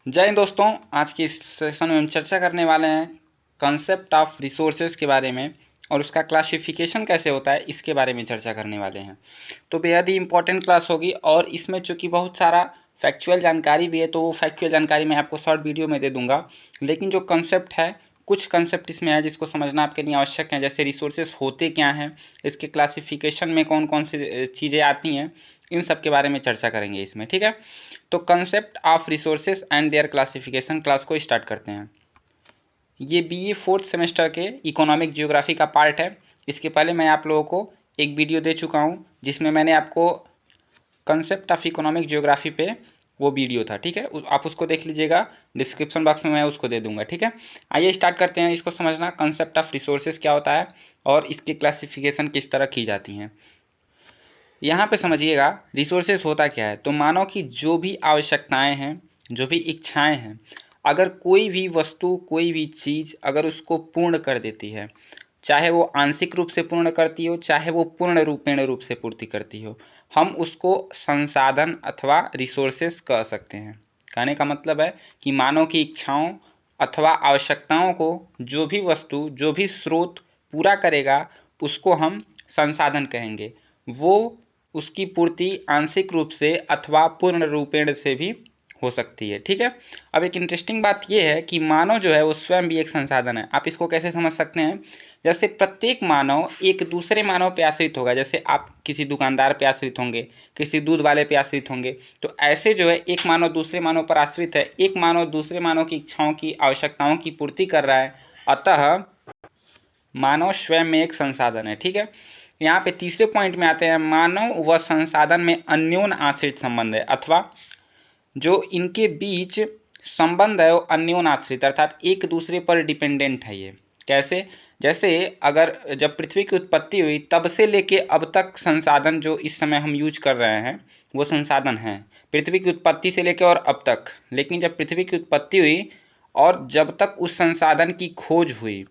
जय हिंद दोस्तों। आज के इस सेशन में हम चर्चा करने वाले हैं कंसेप्ट ऑफ रिसोर्सेज के बारे में और उसका क्लासिफिकेशन कैसे होता है इसके बारे में चर्चा करने वाले हैं। तो बेहद ही इम्पोर्टेंट क्लास होगी और इसमें चूँकि बहुत सारा फैक्चुअल जानकारी भी है तो वो फैक्चुअल जानकारी मैं आपको शॉर्ट वीडियो में दे दूंगा, लेकिन जो कंसेप्ट है कुछ कंसेप्ट इसमें है जिसको समझना आपके लिए आवश्यक है। जैसे रिसोर्सेज होते क्या हैं, इसके क्लासिफिकेशन में कौन कौन सी चीज़ें आती हैं, इन सब के बारे में चर्चा करेंगे इसमें। ठीक है, तो concept of resources and there classification class को स्टार्ट करते हैं। ये बीए फोर्थ सेमेस्टर के इकोनॉमिक जियोग्राफी का पार्ट है। इसके पहले मैं आप लोगों को एक वीडियो दे चुका हूँ जिसमें मैंने आपको कंसेप्ट ऑफ इकोनॉमिक जियोग्राफी पे वो वीडियो था। ठीक है, आप उसको देख लीजिएगा, डिस्क्रिप्शन बॉक्स में मैं उसको दे दूंगा। ठीक है, आइए स्टार्ट करते हैं इसको समझना। कंसेप्ट ऑफ रिसोर्सेज क्या होता है और इसकी क्लासिफिकेशन किस तरह की जाती हैं। यहाँ पे समझिएगा रिसोर्सेज होता क्या है। तो मानव की जो भी आवश्यकताएं हैं, जो भी इच्छाएं हैं, अगर कोई भी वस्तु कोई भी चीज़ अगर उसको पूर्ण कर देती है, चाहे वो आंशिक रूप से पूर्ण करती हो चाहे वो पूर्ण रूप से पूर्ति करती हो, हम उसको संसाधन अथवा रिसोर्सेज कह सकते हैं। कहने का मतलब है कि मानव की इच्छाओं अथवा आवश्यकताओं को जो भी वस्तु जो भी स्रोत पूरा करेगा उसको हम संसाधन कहेंगे। वो उसकी पूर्ति आंशिक रूप से अथवा पूर्ण रूपेण से भी हो सकती है। ठीक है, अब एक इंटरेस्टिंग बात यह है कि मानव जो है वो स्वयं भी एक संसाधन है। आप इसको कैसे समझ सकते हैं, जैसे प्रत्येक मानव एक दूसरे मानव पे आश्रित होगा। जैसे आप किसी दुकानदार पे आश्रित होंगे, किसी दूध वाले पे आश्रित होंगे, तो ऐसे जो है एक मानव दूसरे मानव पर आश्रित है। एक मानव दूसरे मानव की इच्छाओं की आवश्यकताओं की पूर्ति कर रहा है, अतः मानव स्वयं में एक संसाधन है। ठीक है, यहाँ पे तीसरे पॉइंट में आते हैं, मानव व संसाधन में अन्योन्य आश्रित संबंध है, अथवा जो इनके बीच संबंध है वो अन्योन्य आश्रित अर्थात एक दूसरे पर डिपेंडेंट है। ये कैसे, जैसे अगर जब पृथ्वी की उत्पत्ति हुई तब से लेके अब तक संसाधन जो इस समय हम यूज कर रहे हैं वो संसाधन हैं, पृथ्वी की उत्पत्ति से लेके और अब तक। लेकिन जब पृथ्वी की उत्पत्ति हुई और जब तक उस संसाधन की खोज हुई,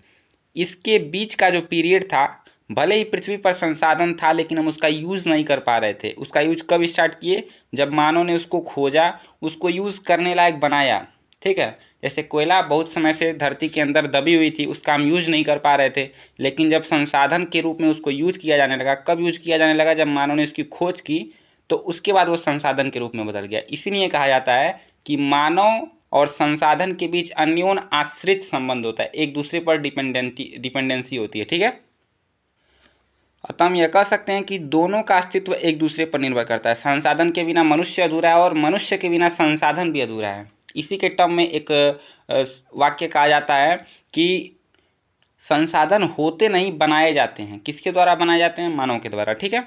इसके बीच का जो पीरियड था, भले ही पृथ्वी पर संसाधन था लेकिन हम उसका यूज़ नहीं कर पा रहे थे। उसका यूज कब स्टार्ट किए, जब मानव ने उसको खोजा, उसको यूज़ करने लायक बनाया। ठीक है, जैसे कोयला बहुत समय से धरती के अंदर दबी हुई थी, उसका हम यूज नहीं कर पा रहे थे, लेकिन जब संसाधन के रूप में उसको यूज किया जाने लगा, कब यूज किया जाने लगा, जब मानव ने उसकी खोज की, तो उसके बाद वो संसाधन के रूप में बदल गया। इसीलिए कहा जाता है कि मानव और संसाधन के बीच अन्योन्य आश्रित संबंध होता है, एक दूसरे पर डिपेंडेंसी होती है। ठीक है, अतः हम यह कह सकते हैं कि दोनों का अस्तित्व एक दूसरे पर निर्भर करता है। संसाधन के बिना मनुष्य अधूरा है और मनुष्य के बिना संसाधन भी अधूरा है। इसी के टर्म में एक वाक्य कहा जाता है कि संसाधन होते नहीं बनाए जाते हैं। किसके द्वारा बनाए जाते हैं, मानव के द्वारा। ठीक है,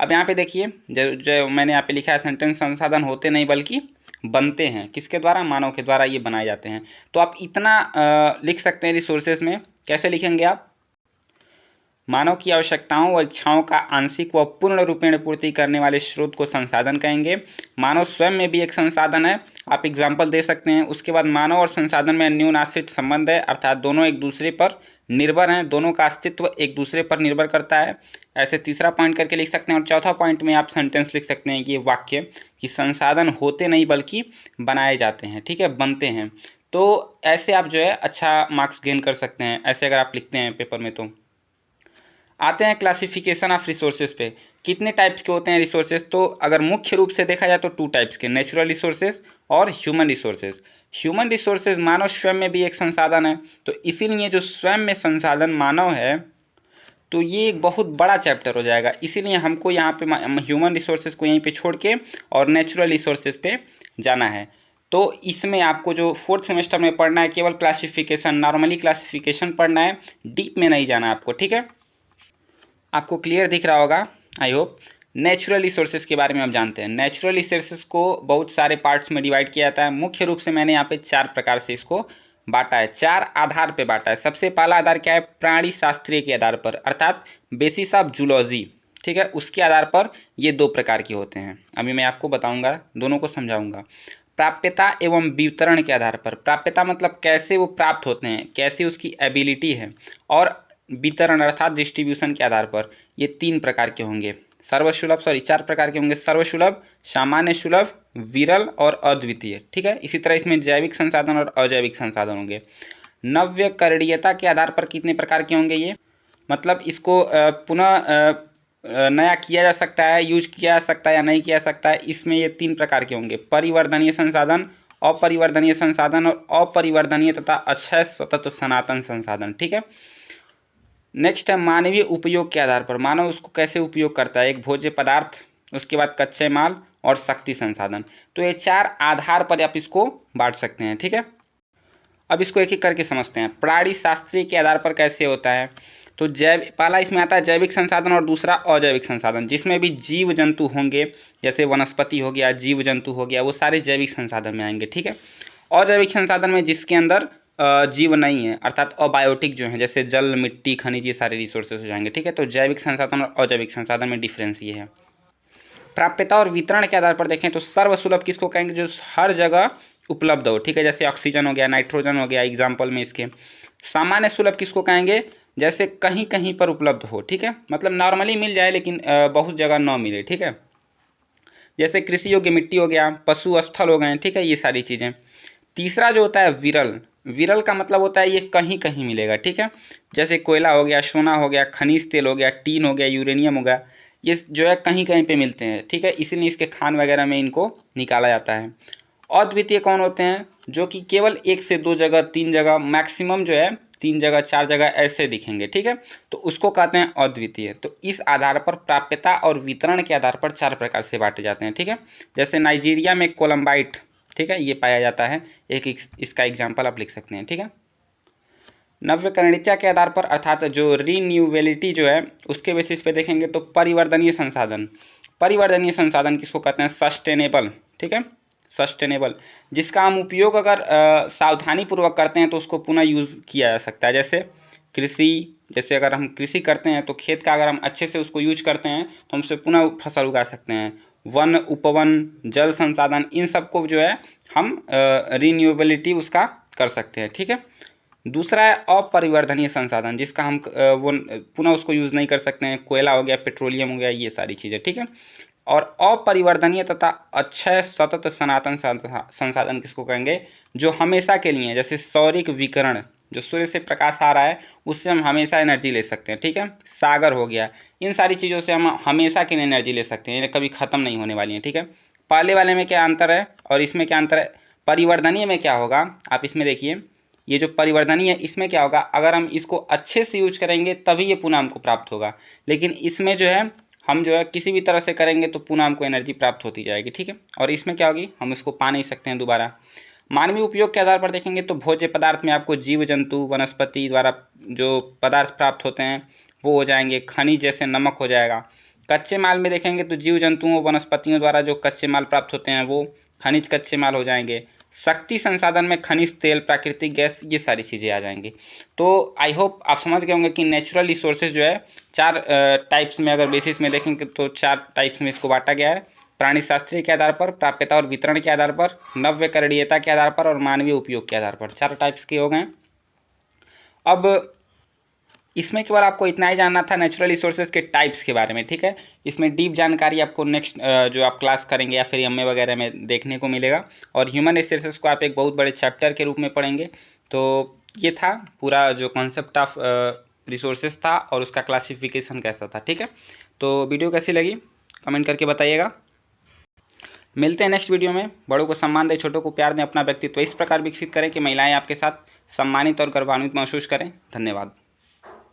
अब यहाँ पे देखिए जो मैंने यहाँ पे लिखा है सेंटेंस, संसाधन होते नहीं बल्कि बनते हैं। किसके द्वारा, मानव के द्वारा ये बनाए जाते हैं। तो आप इतना लिख सकते हैं रिसोर्सेज में। कैसे लिखेंगे आप, मानव की आवश्यकताओं व इच्छाओं का आंशिक व पूर्ण रूपेण पूर्ति करने वाले स्रोत को संसाधन कहेंगे। मानव स्वयं में भी एक संसाधन है, आप एग्जाम्पल दे सकते हैं। उसके बाद मानव और संसाधन में अन्योन्य आश्रित संबंध है, अर्थात दोनों एक दूसरे पर निर्भर हैं, दोनों का अस्तित्व एक दूसरे पर निर्भर करता है। ऐसे तीसरा पॉइंट करके लिख सकते हैं। और चौथा पॉइंट में आप सेंटेंस लिख सकते हैं कि ये वाक्य कि संसाधन होते नहीं बल्कि बनाए जाते हैं। ठीक है, बनते हैं। तो ऐसे आप जो है अच्छा मार्क्स गेन कर सकते हैं, ऐसे अगर आप लिखते हैं पेपर में। तो आते हैं क्लासिफिकेशन ऑफ रिसोर्सेज पे। कितने टाइप्स के होते हैं रिसोर्सेज, तो अगर मुख्य रूप से देखा जाए तो 2 टाइप्स के, नेचुरल रिसोर्सेज और ह्यूमन रिसोर्सेज। ह्यूमन रिसोर्सेज मानव स्वयं में भी एक संसाधन है, तो इसीलिए जो स्वयं में संसाधन मानव है तो ये एक बहुत बड़ा चैप्टर हो जाएगा। इसीलिए हमको यहाँ पे ह्यूमन रिसोर्सेज को यहीं पे छोड़ के और नेचुरल रिसोर्सेज पे जाना है। तो इसमें आपको जो 4th सेमेस्टर में पढ़ना है केवल क्लासिफिकेशन, नॉर्मली क्लासिफिकेशन पढ़ना है, डीप में नहीं जाना आपको। ठीक है, आपको क्लियर दिख रहा होगा आई होप। नेचुरल रिसोर्सेज के बारे में आप जानते हैं। नेचुरल रिसोर्सेज को बहुत सारे पार्ट्स में डिवाइड किया जाता है। मुख्य रूप से मैंने यहाँ पे 4 प्रकार से इसको बांटा है, 4 आधार पे बांटा है। सबसे पहला आधार क्या है, प्राणी शास्त्रीय के आधार पर, अर्थात बेसिस ऑफ जूलॉजी। ठीक है, उसके आधार पर ये 2 प्रकार के होते हैं। अभी मैं आपको बताऊँगा, दोनों को समझाऊँगा। प्राप्यता एवं वितरण के आधार पर, प्राप्यता मतलब कैसे वो प्राप्त होते हैं, कैसी उसकी एबिलिटी है, और वितरण अर्थात डिस्ट्रीब्यूशन के आधार पर, ये 3 प्रकार के होंगे। सर्वसुलभ, सॉरी 4 प्रकार के होंगे, सर्वसुलभ, सामान्य सुलभ, विरल और अद्वितीय। ठीक है, इसी तरह इसमें जैविक संसाधन और अजैविक संसाधन होंगे। नव्यकरणीयता के आधार पर कितने प्रकार के होंगे ये, मतलब इसको पुनः नया किया जा सकता है, यूज किया जा सकता है या नहीं किया जा सकता है, इसमें ये 3 प्रकार के होंगे, परिवर्धनीय संसाधन, अपरिवर्धनीय संसाधन और अपरिवर्धनीय तथा अक्षय सतत सनातन संसाधन। ठीक है, नेक्स्ट है मानवीय उपयोग के आधार पर, मानव उसको कैसे उपयोग करता है, एक भोज्य पदार्थ, उसके बाद कच्चे माल और शक्ति संसाधन। तो ये 4 आधार पर आप इसको बांट सकते हैं। ठीक है, अब इसको एक एक करके समझते हैं। प्राणी शास्त्रीय के आधार पर कैसे होता है, तो पहला इसमें आता है जैविक संसाधन और दूसरा अजैविक संसाधन, जिसमें भी जीव जंतु होंगे, जैसे वनस्पति हो गया, जीव जंतु हो गया, वो सारे जैविक संसाधन में आएंगे। ठीक है, अजैविक संसाधन में जिसके अंदर जीव नहीं है, अर्थात अबायोटिक जो है, जैसे जल, मिट्टी, खनिज, ये सारे रिसोर्सेज हो जाएंगे। ठीक है, तो जैविक संसाधन और अजैविक संसाधन में डिफरेंस ये है। प्राप्यता और वितरण के आधार पर देखें तो सर्वसुलभ किसको कहेंगे, जो हर जगह उपलब्ध हो। ठीक है, जैसे ऑक्सीजन हो गया, नाइट्रोजन हो गया एग्जाम्पल में इसके। सामान्य सुलभ किसको कहेंगे, जैसे कहीं कहीं पर उपलब्ध हो। ठीक है, मतलब नॉर्मली मिल जाए लेकिन बहुत जगह ना मिले। ठीक है, जैसे कृषि योग्य मिट्टी हो गया, पशु स्थल हो गए। ठीक है, ये सारी चीज़ें। तीसरा जो होता है विरल, विरल का मतलब होता है ये कहीं कहीं मिलेगा। ठीक है, जैसे कोयला हो गया, सोना हो गया, खनिज तेल हो गया, टीन हो गया, यूरेनियम हो गया, ये जो है कहीं कहीं पे मिलते हैं। ठीक है, इसीलिए इसके खान वगैरह में इनको निकाला जाता है। अद्वितीय कौन होते हैं, जो कि केवल 1 से 2 जगह, 3 जगह, मैक्सिमम जो है 3 जगह, 4 जगह ऐसे दिखेंगे। ठीक है, तो उसको कहते हैं अद्वितीय। तो इस आधार पर प्राप्यता और वितरण के आधार पर 4 प्रकार से बांटे जाते हैं। ठीक है, जैसे नाइजीरिया में कोलम्बाइट, ठीक है, ये पाया जाता है, एक इसका एग्जाम्पल आप लिख सकते हैं। ठीक है, नव्यकरणीयता के आधार पर, अर्थात जो रीन्यूएबिलिटी जो है उसके बेसिस पे देखेंगे तो परिवर्धनीय संसाधन, परिवर्धनीय संसाधन किसको कहते हैं, सस्टेनेबल। ठीक है, सस्टेनेबल, जिसका हम उपयोग अगर सावधानी पूर्वक करते हैं तो उसको पुनः यूज़ किया जा सकता है। जैसे कृषि, जैसे अगर हम कृषि करते हैं तो खेत का अगर हम अच्छे से उसको यूज करते हैं तो हम उससे पुनः फसल उगा सकते हैं। वन, उपवन, जल संसाधन, इन सबको जो है हम रीन्यूएबिलिटी उसका कर सकते हैं। ठीक है, दूसरा है अपरिवर्धनीय संसाधन, जिसका हम वो पुनः उसको यूज़ नहीं कर सकते हैं, कोयला हो गया, पेट्रोलियम हो गया, ये सारी चीज़ें। ठीक है, और अपरिवर्धनीय तथा अक्षय सतत सनातन संसाधन किसको कहेंगे, जो हमेशा के लिए, जैसे सौरिक विकिरण, जो सूर्य से प्रकाश आ रहा है उससे हम हमेशा एनर्जी ले सकते हैं। ठीक है, सागर हो गया, इन सारी चीज़ों से हम हमेशा की एनर्जी ले सकते हैं, कभी ख़त्म नहीं होने वाली है। ठीक है, पहले वाले में क्या अंतर है और इसमें क्या अंतर है, परिवर्धनीय में क्या होगा, आप इसमें देखिए, ये जो परिवर्धनीय है इसमें क्या होगा, अगर हम इसको अच्छे से यूज करेंगे तभी ये पुनः हमको प्राप्त होगा, लेकिन इसमें जो है हम जो है किसी भी तरह से करेंगे तो पुनः हमको एनर्जी प्राप्त होती जाएगी। ठीक है, और इसमें क्या होगी, हम इसको पा नहीं सकते हैं दोबारा। मानवीय उपयोग के आधार पर देखेंगे तो भोज्य पदार्थ में आपको जीव जंतु, वनस्पति द्वारा जो पदार्थ प्राप्त होते हैं वो हो जाएंगे, खनिज जैसे नमक हो जाएगा। कच्चे माल में देखेंगे तो जीव जंतुओं, वनस्पतियों द्वारा जो कच्चे माल प्राप्त होते हैं वो खनिज कच्चे माल हो जाएंगे। शक्ति संसाधन में खनिज तेल, प्राकृतिक गैस, ये सारी चीज़ें आ जाएंगी। तो आई होप आप समझ गए होंगे कि नेचुरल रिसोर्सेज जो है 4 टाइप्स में, अगर बेसिस में देखेंगे तो 4 टाइप्स में इसको बांटा गया है। प्राणी शास्त्रीय के आधार पर, प्राप्यता और वितरण के आधार पर, नव्यकरणीयता के आधार पर और मानवीय उपयोग के आधार पर, 4 टाइप्स के हो गए। अब इसमें केवल आपको इतना ही जानना था नेचुरल रिसोर्सेज के टाइप्स के बारे में। ठीक है, इसमें डीप जानकारी आपको नेक्स्ट जो आप क्लास करेंगे या फिर एमए वगैरह में देखने को मिलेगा, और ह्यूमन रिसोर्सेज को आप एक बहुत बड़े चैप्टर के रूप में पढ़ेंगे। तो ये था पूरा जो कॉन्सेप्ट ऑफ रिसोर्सेज था और उसका क्लासिफिकेशन कैसा था। ठीक है, तो वीडियो कैसी लगी कमेंट करके बताइएगा। मिलते हैं नेक्स्ट वीडियो में। बड़ों को सम्मान दें, छोटों को प्यार दें, अपना व्यक्तित्व इस प्रकार विकसित करें कि महिलाएं आपके साथ सम्मानित और गौरवान्वित महसूस करें। धन्यवाद।